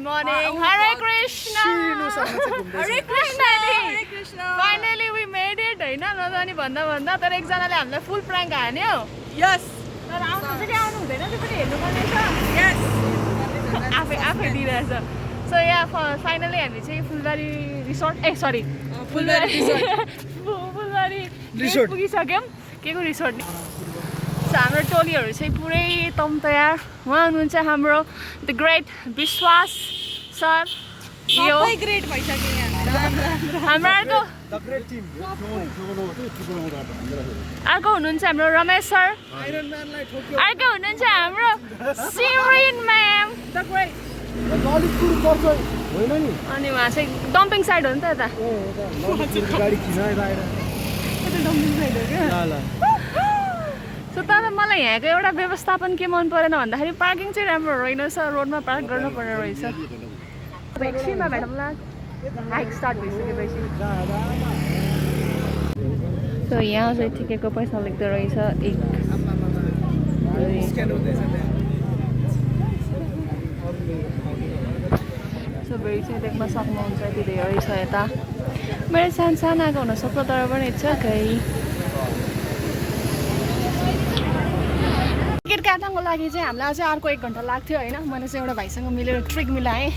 morning. Hare Krishna. Hare Krishna. Hare Krishna. Finally we made it. हैन नजानी भन्दा भन्दा तर एकजनाले हामीलाई फुल प्राङ्क हान्यो. Yes. तर आउनु फेरि आउनु हुँदैन त्यो पनि हेर्नु पर्ने छ. Yes. आफै दिइरहेछ. So yeah, finally हामी चाहिँ फुलबारी रिसोर्ट फुलबारी रिसोर्ट पुगिसक्यौँ. केको रिसोर्ट नि. हाम्रो टोलीहरू चाहिँ पुरै तम तयार. उहाँ हुनुहुन्छ हाम्रो द ग्रेट विश्वास सर. सबै ग्रेट भइसक्यो यहाँ. हाम्रो अर्को हुनुहुन्छ हाम्रो रमेश सर. अर्को हुनुहुन्छ हाम्रो सिमरिन म्याम द ग्रेट. अनि उहाँ चाहिँ डम्पिङ साइड हो नि त यता. सो तर मलाई यहाँको एउटा व्यवस्थापन के मन परेन भन्दाखेरि पार्किङ चाहिँ राम्रो रहेनछ. रोडमा पार्क गर्नुपर्ने रहेछ. एकछिनमा भेटौँला हाइक स्टार्ट भइसकेपछि. सो यहाँ चाहिँ ठिकैको पैसा लेख्दो रहेछ. सो भेरी चाहिँ देख्न सक्नुहुन्छ यति धेरै छ यता. मेरो सानाको हुनसक्छ तर पनि छ खै. टिकट काट्नको लागि चाहिँ हामीलाई अझै अर्को 1 घन्टा लाग्थ्यो होइन. मैले चाहिँ एउटा भाइसँग मिलेर ट्रिक मिलाएँ.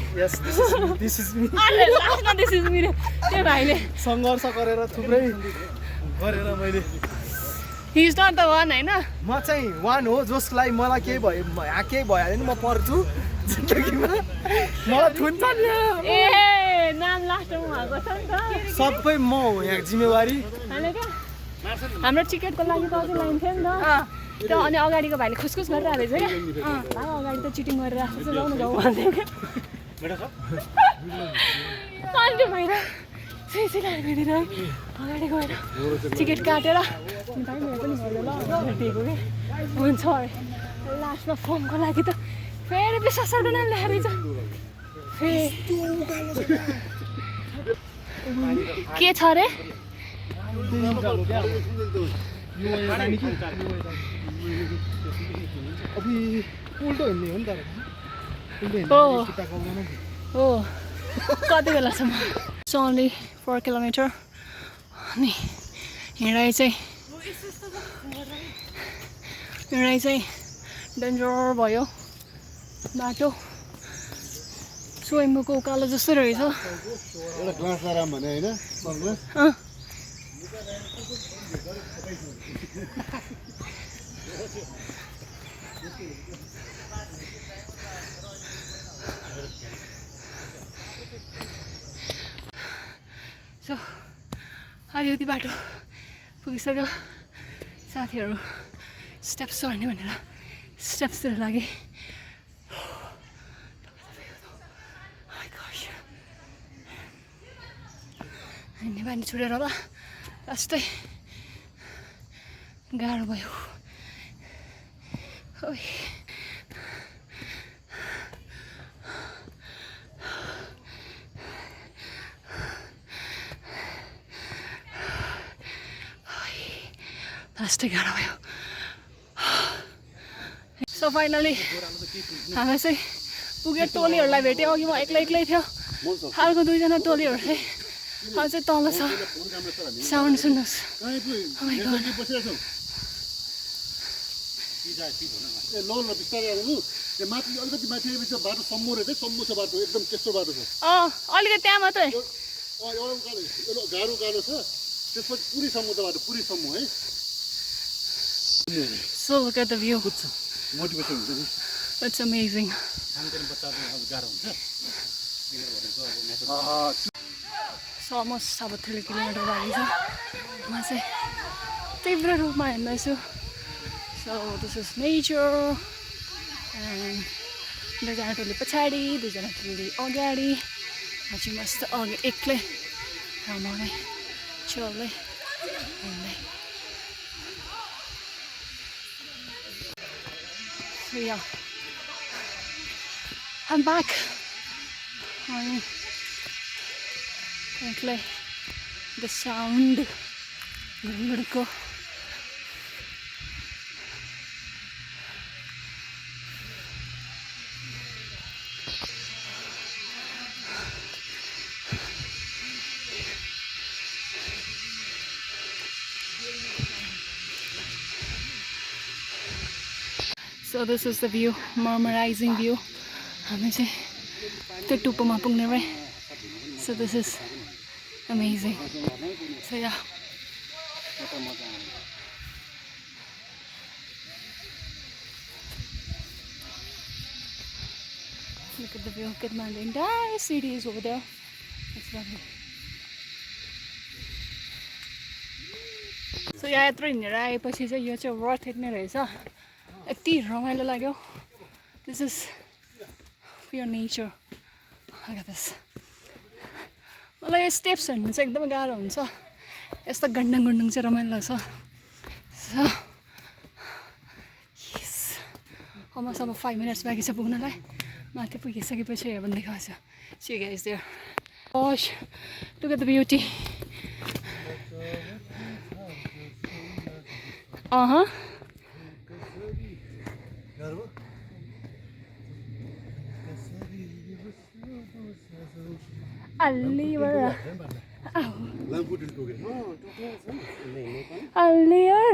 त्यो भाइले सङ्घर्ष गरेर थुप्रै गरेर मैले he is not the one होइन. म चाहिँ वान हो जसलाई मलाई केही भयो यहाँ केही भइहाल्यो नि म पर्छु जिन्दगीमा. मलाई थुन्छ नि ए नाम लास्टमा भएको छ नि त. सबै म हो यहाँ जिम्मेवारी. होइन क्या हाम्रो टिकटको लागि त अझै लाइन थियो नि त. त्यो अनि अगाडिको भाइले खुसखुस गरिरहेको रहेछ क्या. अगाडि त चिटिङ गरेर आएको छ जाउँ न जाउँ भन्थ्यो क्या. अनि त्यो भएर फेरि अगाडि गएर टिकट काटेर भाइ मेरो पनि भयो ल दिएको कि हुन्छ अरे. लास्टमा फर्मको लागि त फेरि विश्वास सरको नाम लेखेर छ. के छ अरे हो कति बेलासम्म. It's only 4 kilometre. अनि हिँडाइ चाहिँ डेन्जर भयो बाटो. स्वयम्भूको उकालो जस्तो रहेछ. सो अलिकति बाटो पुगिसक्यो. साथीहरू स्टेप्स चढ्ने भनेर स्टेप्सतिर लागे. नेपाली छोडेर होला लास्टै गाह्रो भयो. लास्टै गाह्रो भयो. सो फाइनली हामी चाहिँ पुग्यो. टोलीहरूलाई भेट्यो. अघि म एक्लै थियो. अर्को 2जना टोलीहरू चाहिँ अझै तल छ. साउन्ड सुन्नुहोस्. अलिकति त्यहाँ मात्रै So look at the view. It's amazing. So almost about 3 kilometers बाँकी छ. म चाहिँ तीव्र रूपमा हिँड्दैछु. So this is nature and 2जना टोली पछाडि 2जना टोली अगाडि. म चाहिँ मस्त अघि एक्लै रमाउँदै चल्दै हिँड्दै. So yeah, I'm back. Like the sound go. So this is the view, mesmerizing view. हामी चाहिँ त्यो टुप्पोमा पुग्ने भए. So this is amazing. So yeah. Look at the view. The entire city is over there. It's lovely. So yeah, यत्रो हिँडेर आएपछि चाहिँ यो चाहिँ वर्थ इट नै रहेछ. यति रमाइलो लाग्यो. This is pure nature. Look at this. मलाई यो स्टेप्स हिँड्नु चाहिँ एकदमै गाह्रो हुन्छ. यस्तो गन्डङ गन्डङ चाहिँ रमाइलो लाग्छ. So yes. Almost about 5 minutes बाँकी छ पुग्नलाई. माथि पुगिसकेपछि हेर्न देखाउँछु. See you guys there. Gosh, look at the beauty. Aliver. Aliver.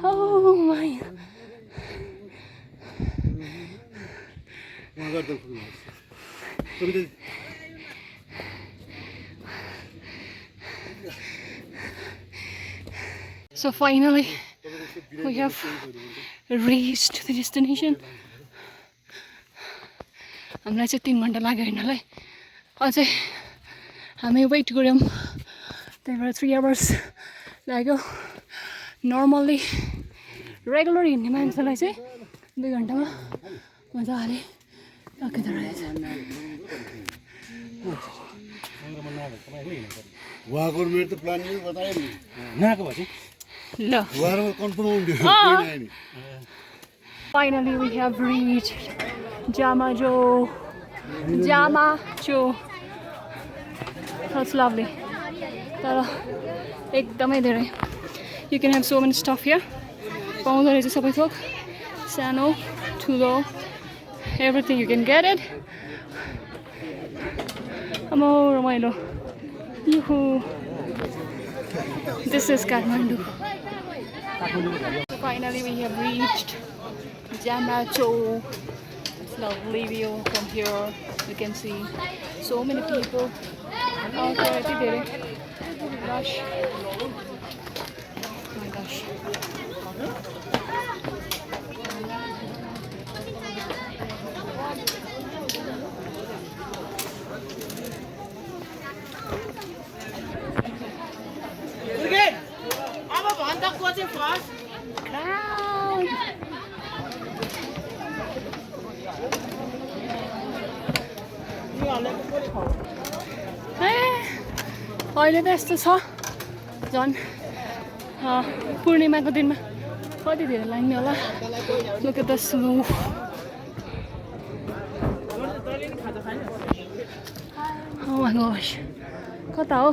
Oh my. So finally we have reached the destination. हामीलाई चाहिँ 3 घण्टा लाग्यो हिँड्नलाई. अझै हामी वेट गर्यौं. त्यहाँबाट 3 hours लाग्यो. नर्मली रेगुलर हिँड्ने मान्छेलाई चाहिँ 2 घण्टामा मजाले सकिँदो रहेछ. वहाँको मेरो त प्लान नै बताए नि नआएको भए ल वहाँको कन्फर्म हुन्थ्यो. Finally we have reached Jamajo. That's lovely. तर एकदमै धेरै. You can have so many stuff here. पाउँदो रहेछ सबै थोक. सानो, ठुलो, everything you can get it. रमाइलो. Yoo-hoo. This is Kathmandu. So finally we have reached Jamacho. It's lovely view from here. You can see so many people out there. Gosh. Oh my gosh. Crowd. अहिले त यस्तो छ झन् पूर्णिमाको दिनमा कति धेरै लाग्ने होला. Look at the snow. Oh my gosh. कता हो?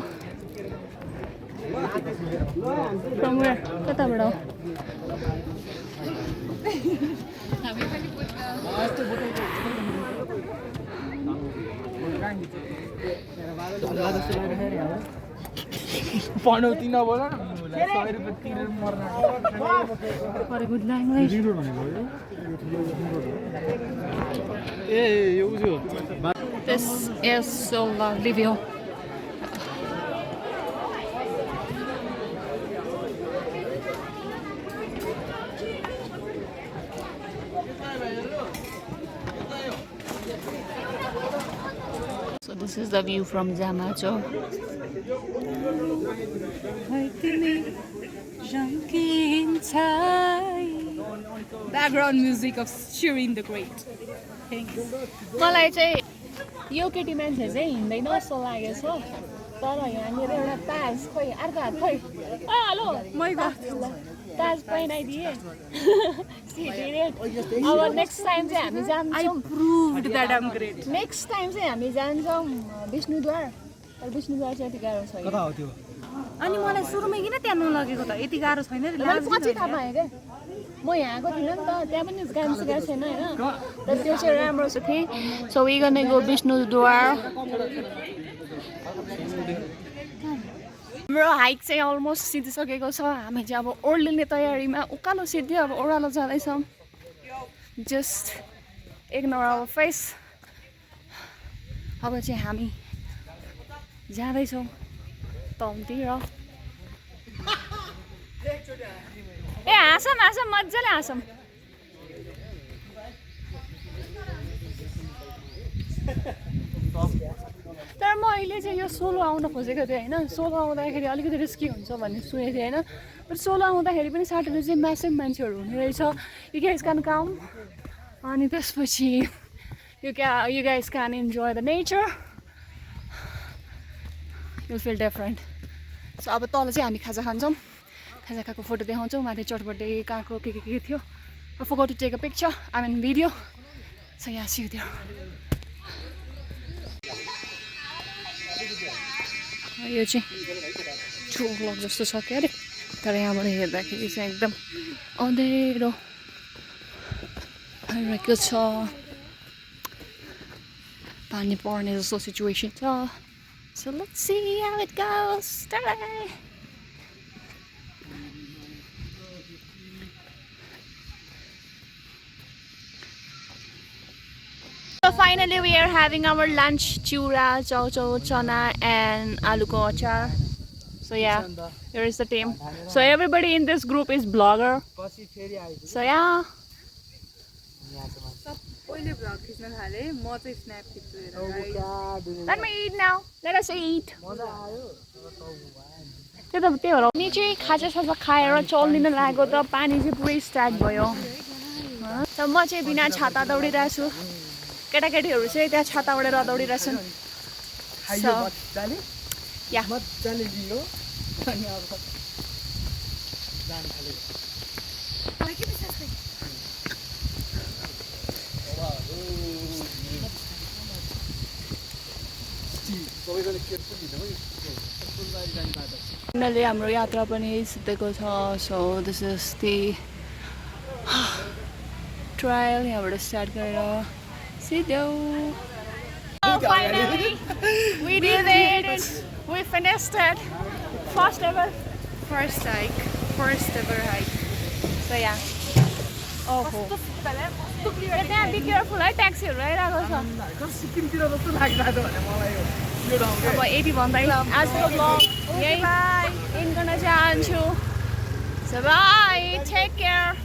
From where? कताबाट हो? पनौती नबोला 100 रुपैयाँ तिरेर मर्न. What a good language. ए यो उजो. This is so lovely view. So this is the view from Jamacho. Background music of Shirin the Great. Thanks. मलाई चाहिँ यो केटी मान्छे चाहिँ हिँड्दैन जस्तो लागेछ. तर यहाँनिर एउटा ताज खोइ अर्को हात खोइ. Hello My God. ताज पहिनाइदिए. अब नेक्स्ट टाइम चाहिँ हामी I जान्छौँ. proved that I'm great. Next time चाहिँ हामी जान्छौँ विष्णुद्वार. तर विष्णुद्वार चाहिँ यति गाह्रो छैन. कता हो त्यो? अनि मलाई सुरुमै किन त्यहाँ नलगेको त यति गाह्रो छैन रे. मैले पछि थाहा पाएँ क्या. म यहाँ आएको थिइनँ नि त. त्यहाँ पनि गाह्रो सिकाएको छैन होइन. तर त्यो चाहिँ राम्रो छ कि. So we gonna go Vishnudwar. हाम्रो हाइक चाहिँ अलमोस्ट सिधिसकेको छ. हामी चाहिँ अब ओर्लिने तयारीमा उकालो सिद्धि अब ओह्रालो जाँदैछौँ. just ignore our face. अब चाहिँ हामी जाँदैछौँ टाउनतिर। ए हाँसौँ मजाले हाँसौँ। तर म अहिले चाहिँ यो सोलो आउन खोजेको थिएँ होइन। सोलो आउँदाखेरि अलिकति रिस्की हुन्छ भन्ने सुनेको थिएँ होइन। बट सोलो आउँदाखेरि पनि सटरडे चाहिँ म्यासिभ मान्छेहरू हुने रहेछ। यु गाइज क्यान कम। अनि त्यसपछि you guys can enjoy the nature. You'll feel different. So अब तल चाहिँ हामी खाजा खान्छौँ। खाजा खाएको फोटो देखाउँछौँ। माथि चटपटे कहाँको के थियो। I forgot to take a picture. I'm in video. So yeah, see you there. यो चाहिँ ठुलो ब्लक जस्तो छ क्या अरे। तर यहाँबाट हेर्दाखेरि चाहिँ एकदम अँधेरो भइरहेको छ। पानी पर्ने जस्तो सिचुएसन छ। So let's see how it goes. Ta-da! So finally we are having our lunch, chura, chow chow, chana and aloo ko achar. So yeah, here is the team. So everybody in this group is blogger. So yeah. Let me eat now. Let us eat. त्यही हो नि चाहिँ खाजा खाएर चल्दिन लागेको त पानी चाहिँ पुरै स्टार्ट भयो। त म चाहिँ बिना छाता दौडिरहेको छु। केटाकेटीहरू चाहिँ त्यहाँ छाता ओढेर दौडिरहेछन्। या उनीहरूले हाम्रो यात्रा पनि सिद्धेको छ। So this is the trial यहाँबाट स्टार्ट गरेर सिद्धो। Finally, we did it. We finished it. First ever hike. So yeah. Oh. त्यहाँ be careful है ट्याक्सीहरू आइरहेको छ। सिक्किमतिर जस्तो लागिरहेको भने मलाई यो अब यति भन्दै आजको ब्लग यही एन्ड गर्न चाहन्छु। So bye. Take care.